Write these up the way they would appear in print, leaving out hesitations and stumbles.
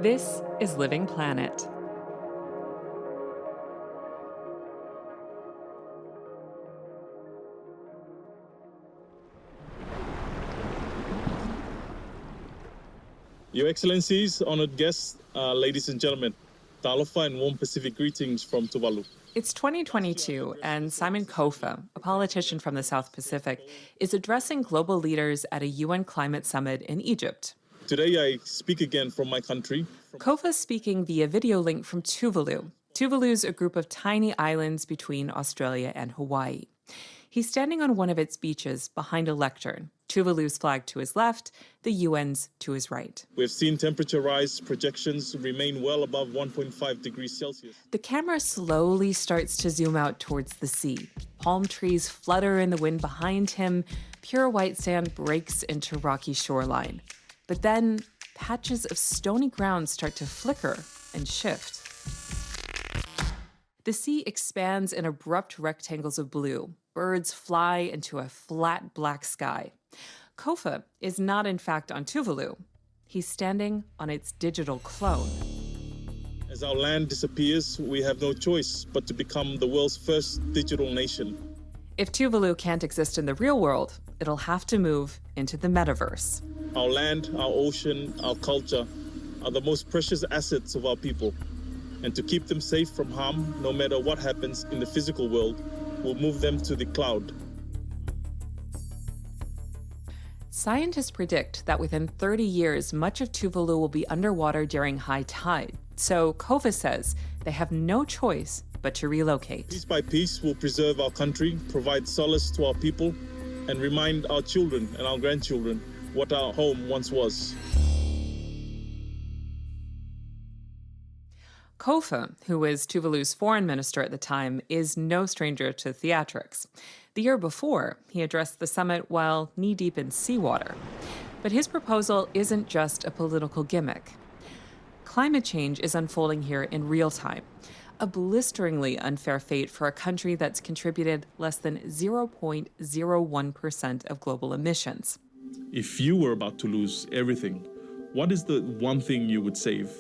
This is Living Planet. Your Excellencies, honored guests, ladies and gentlemen, Talofa and warm Pacific greetings from Tuvalu. It's 2022, and Simon Kofa, a politician from the South Pacific, is addressing global leaders at a UN climate summit in Egypt. Today I speak again from my country. Kofa's speaking via video link from Tuvalu. Tuvalu's a group of tiny islands between Australia and Hawaii. He's standing on one of its beaches behind a lectern, Tuvalu's flag to his left, the UN's to his right. We've seen temperature rise, projections remain well above 1.5 degrees Celsius. The camera slowly starts to zoom out towards the sea. Palm trees flutter in the wind behind him. Pure white sand breaks into rocky shoreline. But then patches of stony ground start to flicker and shift. The sea expands in abrupt rectangles of blue. Birds fly into a flat black sky. Kofa is not in fact on Tuvalu. He's standing on its digital clone. As our land disappears, we have no choice but to become the world's first digital nation. If Tuvalu can't exist in the real world, it'll have to move into the metaverse. Our land, our ocean, our culture are the most precious assets of our people. And to keep them safe from harm, no matter what happens in the physical world, we'll move them to the cloud. Scientists predict that within 30 years, much of Tuvalu will be underwater during high tide. So Kofa says they have no choice but to relocate. Piece by piece, we'll preserve our country, provide solace to our people, and remind our children and our grandchildren what our home once was. Kofa, who was Tuvalu's foreign minister at the time, is no stranger to theatrics. The year before, he addressed the summit while knee-deep in seawater. But his proposal isn't just a political gimmick. Climate change is unfolding here in real time, a blisteringly unfair fate for a country that's contributed less than 0.01% of global emissions. If you were about to lose everything, what is the one thing you would save?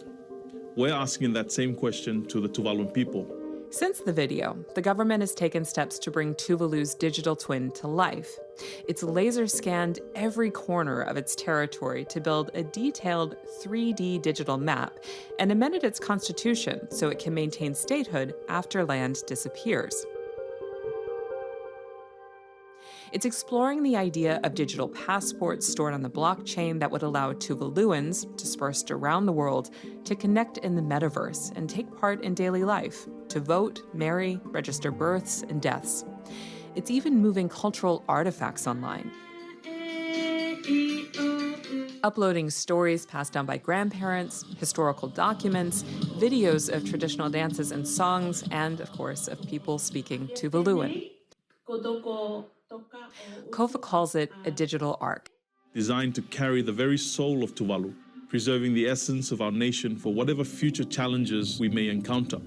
We're asking that same question to the Tuvaluan people. Since the video, the government has taken steps to bring Tuvalu's digital twin to life. It's laser scanned every corner of its territory to build a detailed 3D digital map and amended its constitution so it can maintain statehood after land disappears. It's exploring the idea of digital passports stored on the blockchain that would allow Tuvaluans, dispersed around the world, to connect in the metaverse and take part in daily life, to vote, marry, register births and deaths. It's even moving cultural artifacts online. Uploading stories passed down by grandparents, historical documents, videos of traditional dances and songs, and, of course, of people speaking Tuvaluan. Kofa calls it a digital ark. Designed to carry the very soul of Tuvalu, preserving the essence of our nation for whatever future challenges we may encounter.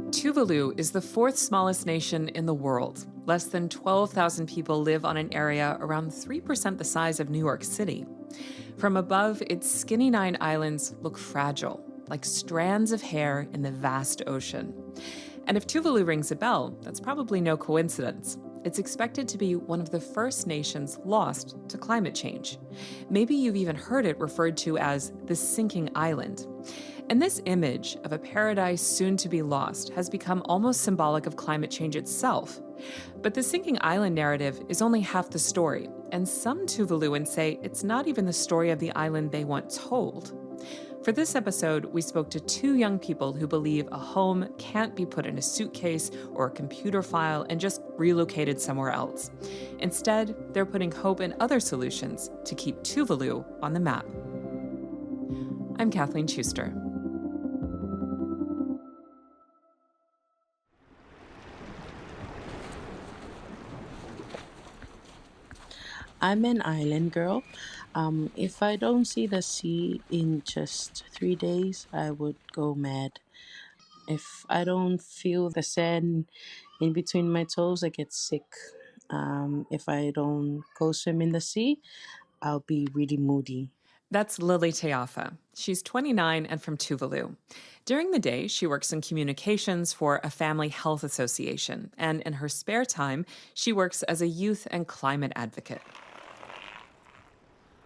Tuvalu is the fourth smallest nation in the world. Less than 12,000 people live on an area around 3% the size of New York City. From above, its skinny 9 islands look fragile, like strands of hair in the vast ocean. And if Tuvalu rings a bell, that's probably no coincidence. It's expected to be one of the first nations lost to climate change. Maybe you've even heard it referred to as the sinking island. And this image of a paradise soon to be lost has become almost symbolic of climate change itself. But the sinking island narrative is only half the story, and some Tuvaluans say it's not even the story of the island they want told. For this episode, we spoke to 2 young people who believe a home can't be put in a suitcase or a computer file and just relocated somewhere else. Instead, they're putting hope in other solutions to keep Tuvalu on the map. I'm Kathleen Schuster. I'm an island girl. If I don't see the sea in just 3 days, I would go mad. If I don't feel the sand in between my toes, I get sick. If I don't go swim in the sea, I'll be really moody. That's Lily Teafa. She's 29 and from Tuvalu. During the day, she works in communications for a family health association, and in her spare time, she works as a youth and climate advocate.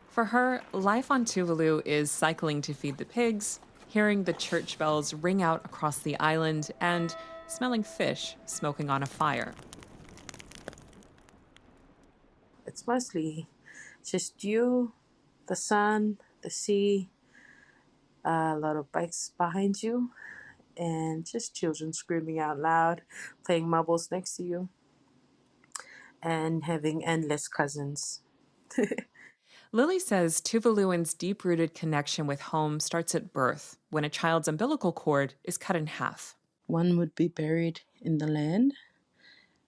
For her, life on Tuvalu is cycling to feed the pigs, hearing the church bells ring out across the island, and smelling fish smoking on a fire. It's mostly just you, the sun, the sea, a lot of bikes behind you, and just children screaming out loud, playing marbles next to you, and having endless cousins. Lily says Tuvaluans' deep rooted connection with home starts at birth, when a child's umbilical cord is cut in half. One would be buried in the land,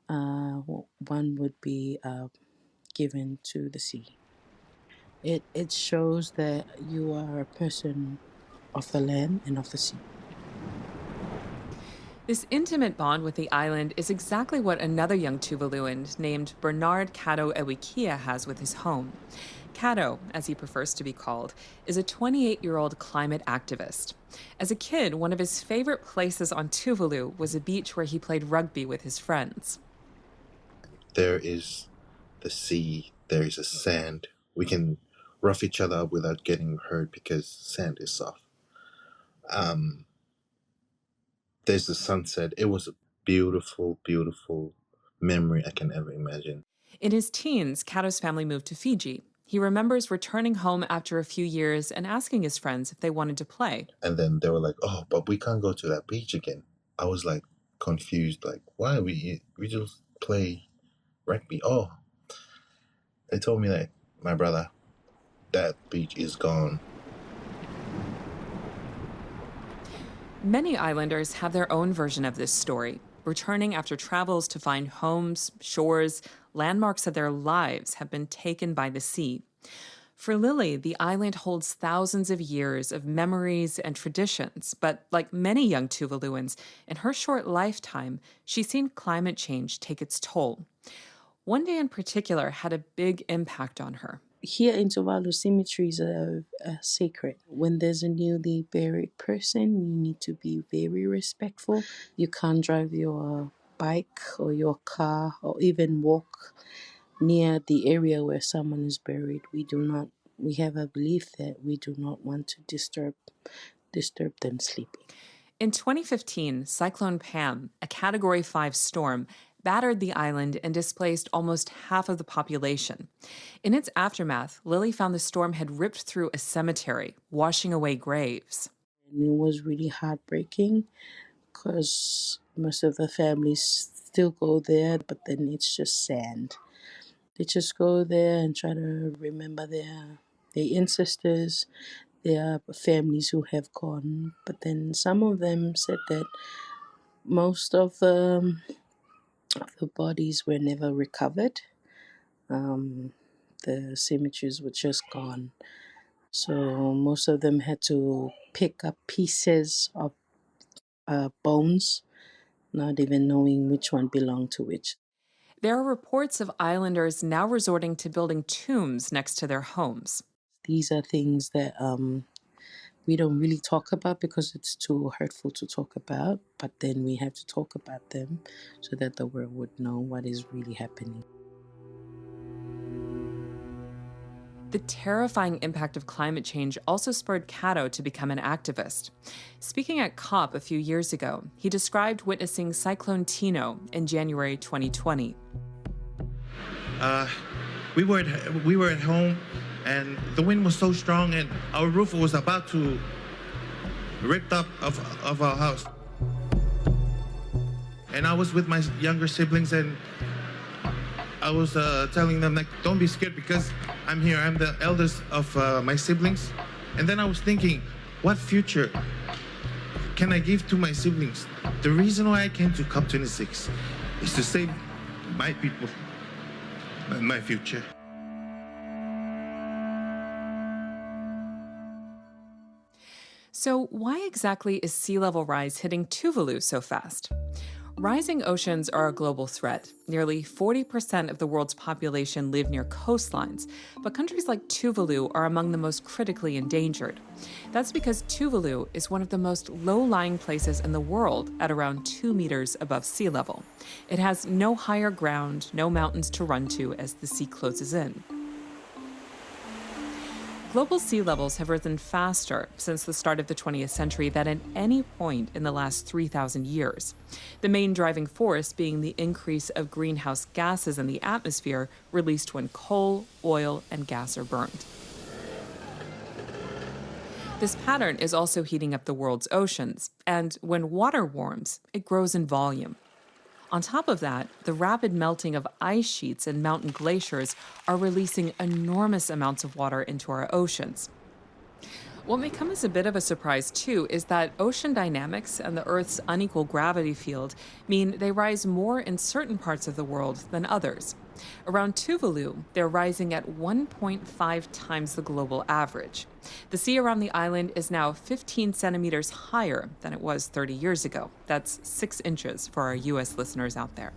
one would be given to the sea. It shows that you are a person of the land and of the sea. This intimate bond with the island is exactly what another young Tuvaluan named Bernard Cato Ewikia has with his home. Cato, as he prefers to be called, is a 28-year-old climate activist. As a kid, one of his favorite places on Tuvalu was a beach where he played rugby with his friends. There is the sea, there is a sand. We can rough each other up without getting hurt because sand is soft. There's the sunset. It was a beautiful, beautiful memory I can ever imagine. In his teens, Cato's family moved to Fiji. He remembers returning home after a few years and asking his friends if they wanted to play. And then they were like, "Oh, but we can't go to that beach again." I was like confused, like, why we just play rugby? Oh, they told me that, my brother, that beach is gone. Many islanders have their own version of this story, returning after travels to find homes, shores, landmarks of their lives have been taken by the sea. For Lily, the island holds thousands of years of memories and traditions, but like many young Tuvaluans, in her short lifetime, she's seen climate change take its toll. One day in particular had a big impact on her. Here in Tuvalu, cemeteries are sacred. When there's a newly buried person, you need to be very respectful. You can't drive your bike or your car or even walk near the area where someone is buried. We have a belief that we do not want to disturb them sleeping. In 2015, Cyclone Pam, a Category 5 storm, battered the island and displaced almost half of the population. In its aftermath, Lily found the storm had ripped through a cemetery, washing away graves. And it was really heartbreaking because most of the families still go there, but then it's just sand. They just go there and try to remember their ancestors, their families who have gone. But then some of them said that most of the bodies were never recovered. The cemeteries were just gone. So most of them had to pick up pieces of bones, not even knowing which one belonged to which. There are reports of islanders now resorting to building tombs next to their homes. These are things that we don't really talk about because it's too hurtful to talk about, but then we have to talk about them so that the world would know what is really happening. The terrifying impact of climate change also spurred Cato to become an activist. Speaking at COP a few years ago, he described witnessing Cyclone Tino in January 2020. We were at home, and the wind was so strong, and our roof was about to rip up of our house. And I was with my younger siblings, and I was telling them, like, don't be scared because I'm here. I'm the eldest of my siblings. And then I was thinking, what future can I give to my siblings? The reason why I came to COP26 is to save my people and my future. So why exactly is sea level rise hitting Tuvalu so fast? Rising oceans are a global threat. Nearly 40% of the world's population live near coastlines, but countries like Tuvalu are among the most critically endangered. That's because Tuvalu is one of the most low-lying places in the world at around 2 meters above sea level. It has no higher ground, no mountains to run to as the sea closes in. Global sea levels have risen faster since the start of the 20th century than at any point in the last 3,000 years. The main driving force being the increase of greenhouse gases in the atmosphere released when coal, oil, and gas are burned. This pattern is also heating up the world's oceans, and when water warms, it grows in volume. On top of that, the rapid melting of ice sheets and mountain glaciers are releasing enormous amounts of water into our oceans. What may come as a bit of a surprise, too, is that ocean dynamics and the Earth's unequal gravity field mean they rise more in certain parts of the world than others. Around Tuvalu, they're rising at 1.5 times the global average. The sea around the island is now 15 centimeters higher than it was 30 years ago. That's 6 inches for our U.S. listeners out there.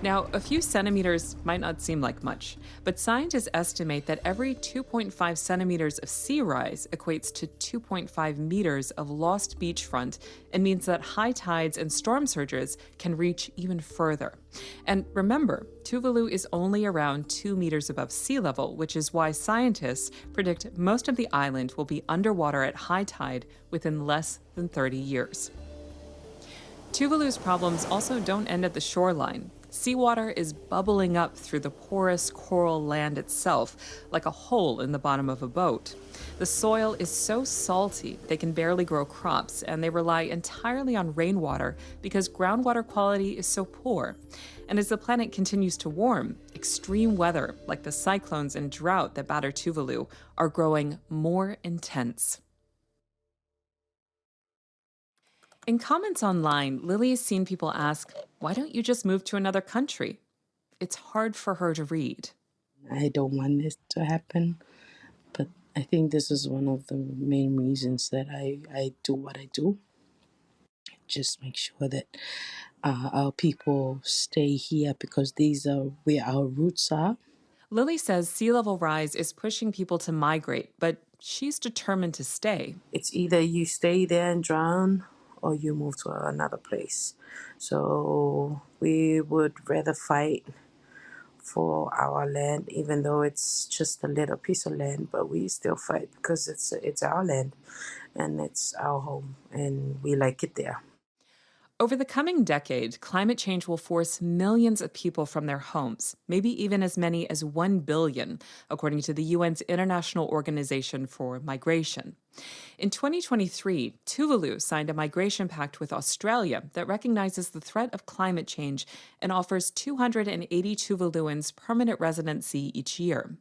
Now, a few centimeters might not seem like much, but scientists estimate that every 2.5 centimeters of sea rise equates to 2.5 meters of lost beachfront and means that high tides and storm surges can reach even further. And remember, Tuvalu is only around 2 meters above sea level, which is why scientists predict most of the island will be underwater at high tide within less than 30 years. Tuvalu's problems also don't end at the shoreline. Seawater is bubbling up through the porous coral land itself, like a hole in the bottom of a boat. The soil is so salty they can barely grow crops, and they rely entirely on rainwater because groundwater quality is so poor. And as the planet continues to warm, extreme weather, like the cyclones and drought that batter Tuvalu, are growing more intense. In comments online, Lily has seen people ask, why don't you just move to another country? It's hard for her to read. I don't want this to happen, but I think this is one of the main reasons that I do what I do. Just make sure that our people stay here because these are where our roots are. Lily says sea level rise is pushing people to migrate, but she's determined to stay. It's either you stay there and drown or you move to another place. So we would rather fight for our land, even though it's just a little piece of land, but we still fight because it's our land and it's our home and we like it there. Over the coming decade, climate change will force millions of people from their homes, maybe even as many as 1 billion, according to the UN's International Organization for Migration. In 2023, Tuvalu signed a migration pact with Australia that recognizes the threat of climate change and offers 280 Tuvaluans permanent residency each year.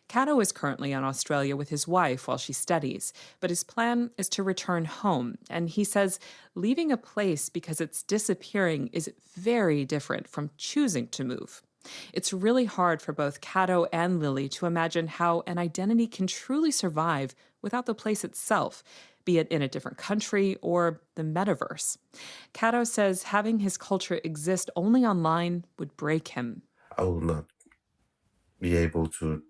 Cato is currently in Australia with his wife while she studies, but his plan is to return home, and he says leaving a place because it's disappearing is very different from choosing to move. It's really hard for both Cato and Lily to imagine how an identity can truly survive without the place itself, be it in a different country or the metaverse. Cato says having his culture exist only online would break him. I will not be able to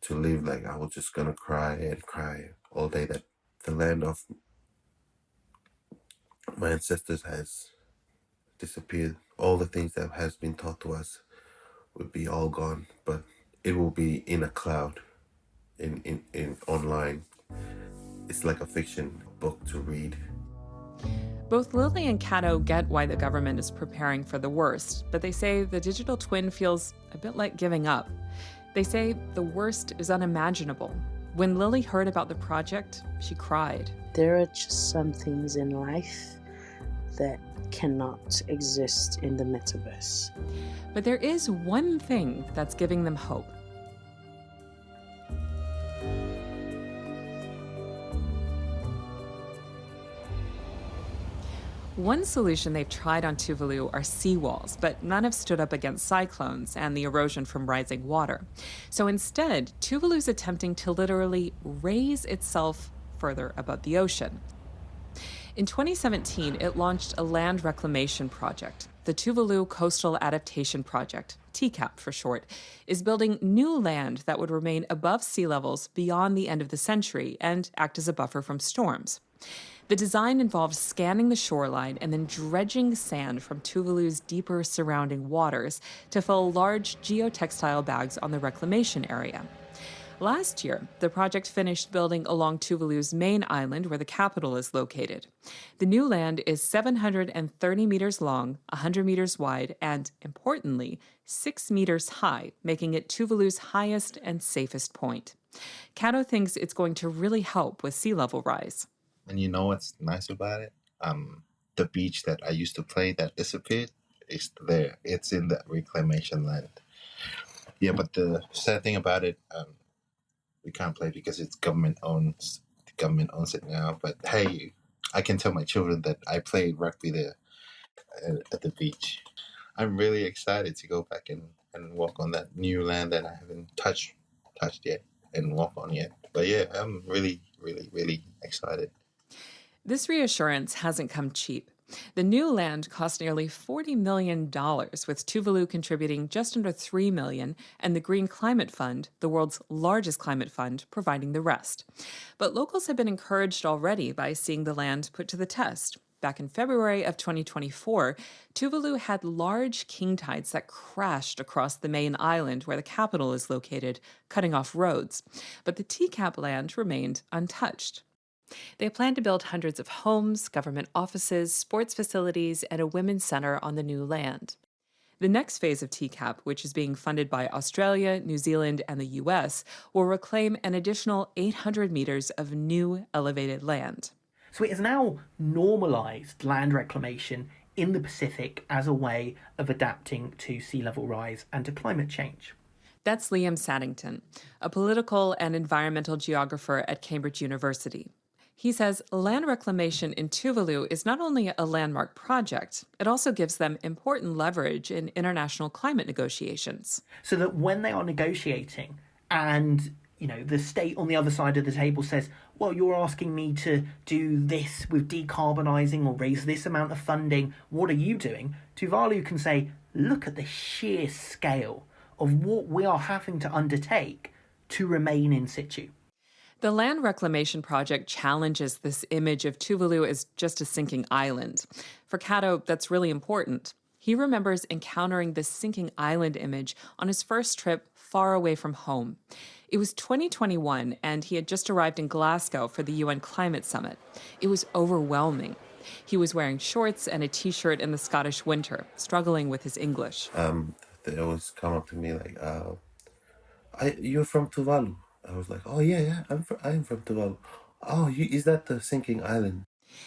live like I was just gonna cry and cry all day that the land of my ancestors has disappeared. All the things that has been taught to us would be all gone, but it will be in a cloud, in online. It's like a fiction book to read. Both Lily and Cato get why the government is preparing for the worst, but they say the digital twin feels a bit like giving up. They say the worst is unimaginable. When Lily heard about the project, she cried. There are just some things in life that cannot exist in the metaverse. But there is one thing that's giving them hope. One solution they've tried on Tuvalu are seawalls, but none have stood up against cyclones and the erosion from rising water. So instead, Tuvalu's attempting to literally raise itself further above the ocean. In 2017, it launched a land reclamation project. The Tuvalu Coastal Adaptation Project, TCAP for short, is building new land that would remain above sea levels beyond the end of the century and act as a buffer from storms. The design involves scanning the shoreline and then dredging sand from Tuvalu's deeper surrounding waters to fill large geotextile bags on the reclamation area. Last year, the project finished building along Tuvalu's main island where the capital is located. The new land is 730 meters long, 100 meters wide, and, importantly, 6 meters high, making it Tuvalu's highest and safest point. Cato thinks it's going to really help with sea level rise. And you know what's nice about it? The beach that I used to play that disappeared is there. It's in the reclamation land. Yeah, but the sad thing about it, we can't play because it's government owns. The government owns it now. But hey, I can tell my children that I played rugby there at the beach. I'm really excited to go back and walk on that new land that I haven't touched yet and walk on yet. But yeah, I'm really, really, really excited. This reassurance hasn't come cheap. The new land cost nearly $40 million, with Tuvalu contributing just under $3 million, and the Green Climate Fund, the world's largest climate fund, providing the rest. But locals have been encouraged already by seeing the land put to the test. Back in February of 2024, Tuvalu had large king tides that crashed across the main island where the capital is located, cutting off roads. But the TCAP land remained untouched. They plan to build hundreds of homes, government offices, sports facilities, and a women's center on the new land. The next phase of TCAP, which is being funded by Australia, New Zealand, and the US, will reclaim an additional 800 meters of new elevated land. So it has now normalised land reclamation in the Pacific as a way of adapting to sea level rise and to climate change. That's Liam Saddington, a political and environmental geographer at Cambridge University. He says land reclamation in Tuvalu is not only a landmark project, it also gives them important leverage in international climate negotiations. So that when they are negotiating and, the state on the other side of the table says, well, you're asking me to do this with decarbonising or raise this amount of funding, what are you doing? Tuvalu can say, look at the sheer scale of what we are having to undertake to remain in situ. The land reclamation project challenges this image of Tuvalu as just a sinking island. For Cato, that's really important. He remembers encountering this sinking island image on his first trip far away from home. It was 2021, and he had just arrived in Glasgow for the UN Climate Summit. It was overwhelming. He was wearing shorts and a t-shirt in the Scottish winter, struggling with his English. They always come up to me like, you're from Tuvalu. I was like, oh, yeah, I'm from Tuvalu. Oh, is that the sinking island?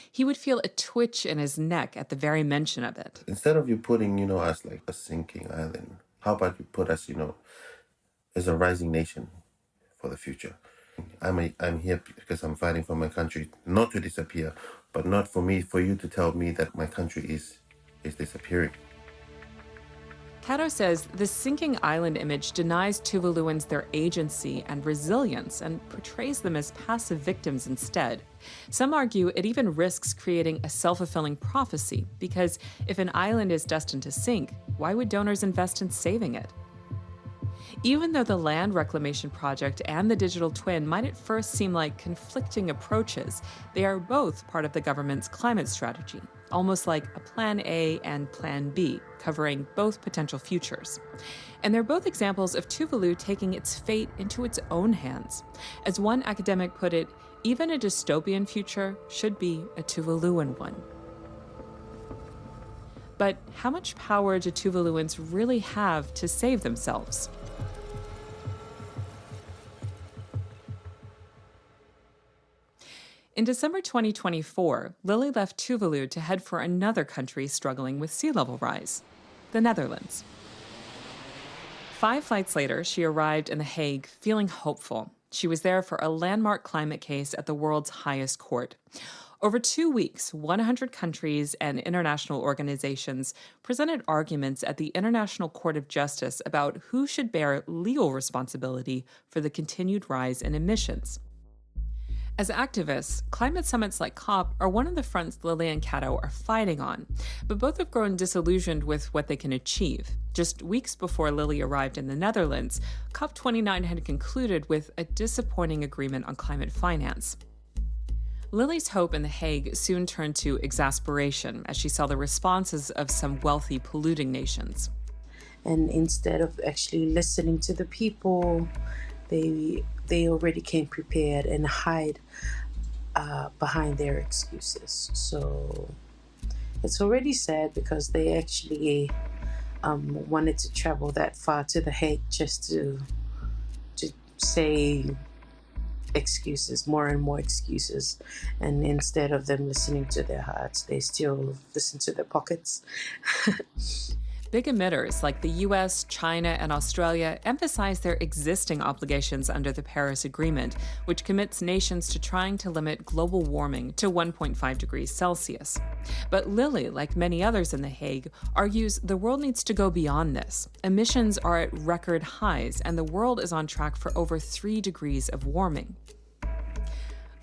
He would feel a twitch in his neck at the very mention of it. Instead of you putting, us like a sinking island, how about you put us, as a rising nation for the future? I'm here because I'm fighting for my country not to disappear, but not for you to tell me that my country is disappearing. Cato says the sinking island image denies Tuvaluans their agency and resilience and portrays them as passive victims instead. Some argue it even risks creating a self-fulfilling prophecy, because if an island is destined to sink, why would donors invest in saving it? Even though the land reclamation project and the digital twin might at first seem like conflicting approaches, they are both part of the government's climate strategy, almost like a Plan A and Plan B, covering both potential futures. And they're both examples of Tuvalu taking its fate into its own hands. As one academic put it, even a dystopian future should be a Tuvaluan one. But how much power do Tuvaluans really have to save themselves? In December 2024, Lily left Tuvalu to head for another country struggling with sea level rise, the Netherlands. 5 flights later, she arrived in The Hague feeling hopeful. She was there for a landmark climate case at the world's highest court. Over 2 weeks, 100 countries and international organizations presented arguments at the International Court of Justice about who should bear legal responsibility for the continued rise in emissions. As activists, climate summits like COP are one of the fronts Lily and Cato are fighting on, but both have grown disillusioned with what they can achieve. Just weeks before Lily arrived in the Netherlands, COP29 had concluded with a disappointing agreement on climate finance. Lily's hope in The Hague soon turned to exasperation as she saw the responses of some wealthy polluting nations. And instead of actually listening to the people, they already came prepared and hide behind their excuses. So it's already sad because they actually wanted to travel that far to The Hague just to say excuses, more and more excuses, and instead of them listening to their hearts, they still listen to their pockets. Big emitters like the US, China, and Australia emphasize their existing obligations under the Paris Agreement, which commits nations to trying to limit global warming to 1.5 degrees Celsius. But Lily, like many others in The Hague, argues the world needs to go beyond this. Emissions are at record highs, and the world is on track for over 3 degrees of warming.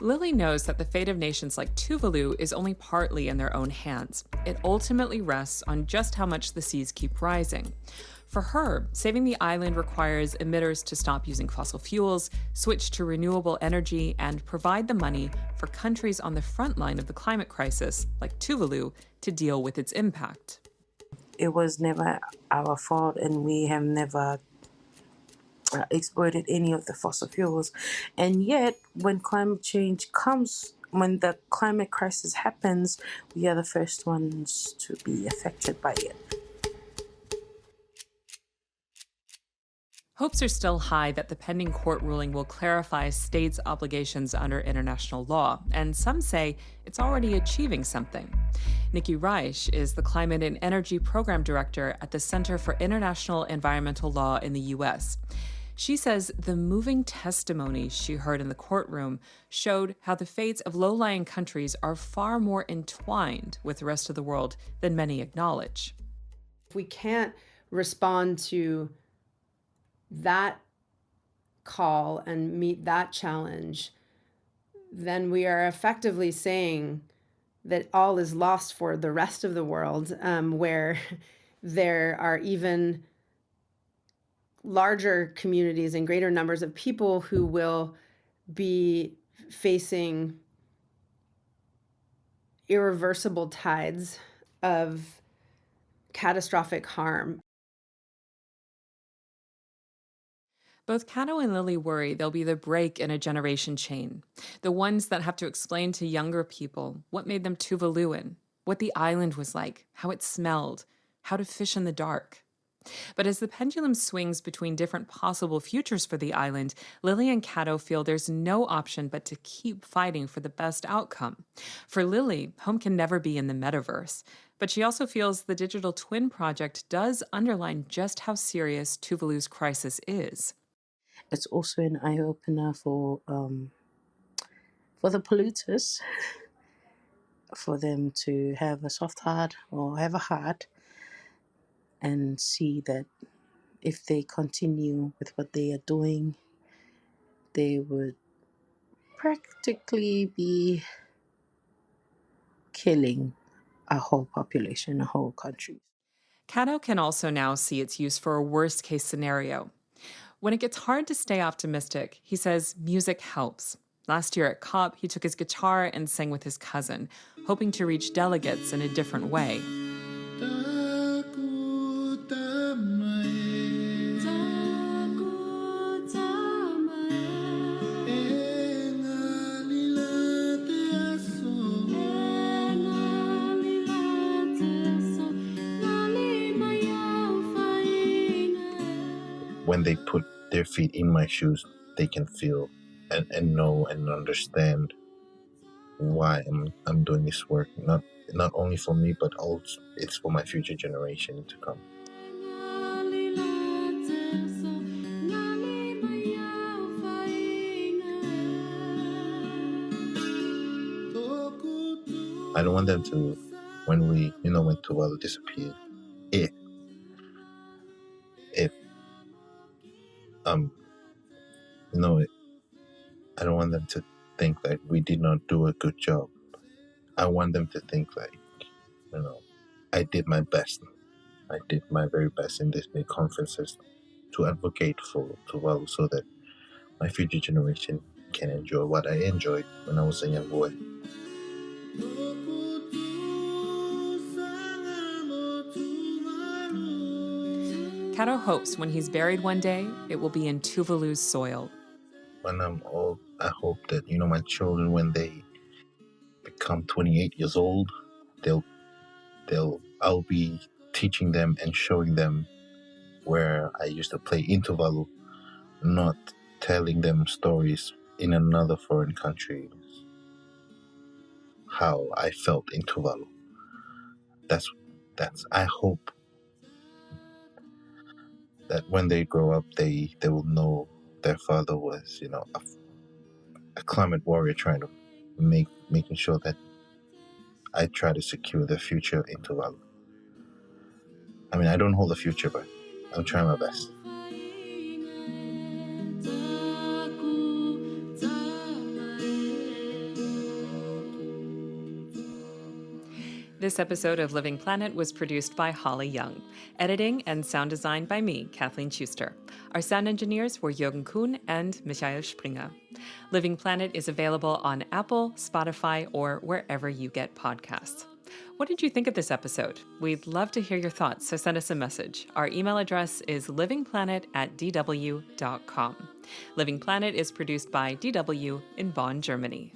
Lily knows that the fate of nations like Tuvalu is only partly in their own hands. It ultimately rests on just how much the seas keep rising. For her, saving the island requires emitters to stop using fossil fuels, switch to renewable energy, and provide the money for countries on the front line of the climate crisis, like Tuvalu, to deal with its impact. It was never our fault, and we have never exploited any of the fossil fuels. And yet, when climate change comes, when the climate crisis happens, we are the first ones to be affected by it. Hopes are still high that the pending court ruling will clarify states' obligations under international law, and some say it's already achieving something. Nikki Reich is the Climate and Energy Program Director at the Center for International Environmental Law in the U.S. She says the moving testimony she heard in the courtroom showed how the fates of low-lying countries are far more entwined with the rest of the world than many acknowledge. If we can't respond to that call and meet that challenge, then we are effectively saying that all is lost for the rest of the world, where there are even larger communities and greater numbers of people who will be facing irreversible tides of catastrophic harm. Both Cato and Lily worry there'll be the break in a generation chain, the ones that have to explain to younger people what made them Tuvaluan, what the island was like, how it smelled, how to fish in the dark. But as the pendulum swings between different possible futures for the island, Lily and Cato feel there's no option but to keep fighting for the best outcome. For Lily, home can never be in the metaverse, but she also feels the Digital Twin Project does underline just how serious Tuvalu's crisis is. It's also an eye-opener for the polluters, for them to have a soft heart or have a heart and see that if they continue with what they are doing, they would practically be killing a whole population, a whole country. Cato can also now see its use for a worst-case scenario. When it gets hard to stay optimistic, he says music helps. Last year at COP, he took his guitar and sang with his cousin, hoping to reach delegates in a different way. When they put their feet in my shoes, they can feel and know and understand why I'm doing this work. Not only for me, but also it's for my future generation to come. I don't want them to, when Tuvalu disappeared, if I don't want them to think that we did not do a good job. I want them to think like, I did my best. I did my very best in these big conferences to advocate for Tuvalu so that my future generation can enjoy what I enjoyed when I was a young boy. Kato hopes when he's buried one day, it will be in Tuvalu's soil. When I'm old, I hope that, my children, when they become 28 years old, I'll be teaching them and showing them where I used to play in Tuvalu, not telling them stories in another foreign country, how I felt in Tuvalu. That's I hope that when they grow up, they will know their father was, a climate warrior trying to making sure that I try to secure the future in Tuvalu. I mean, I don't hold the future, but I'm trying my best. This episode of Living Planet was produced by Holly Young. Editing and sound design by me, Kathleen Schuster. Our sound engineers were Jürgen Kuhn and Michael Springer. Living Planet is available on Apple, Spotify, or wherever you get podcasts. What did you think of this episode? We'd love to hear your thoughts, so send us a message. Our email address is livingplanet@dw.com. Living Planet is produced by DW in Bonn, Germany.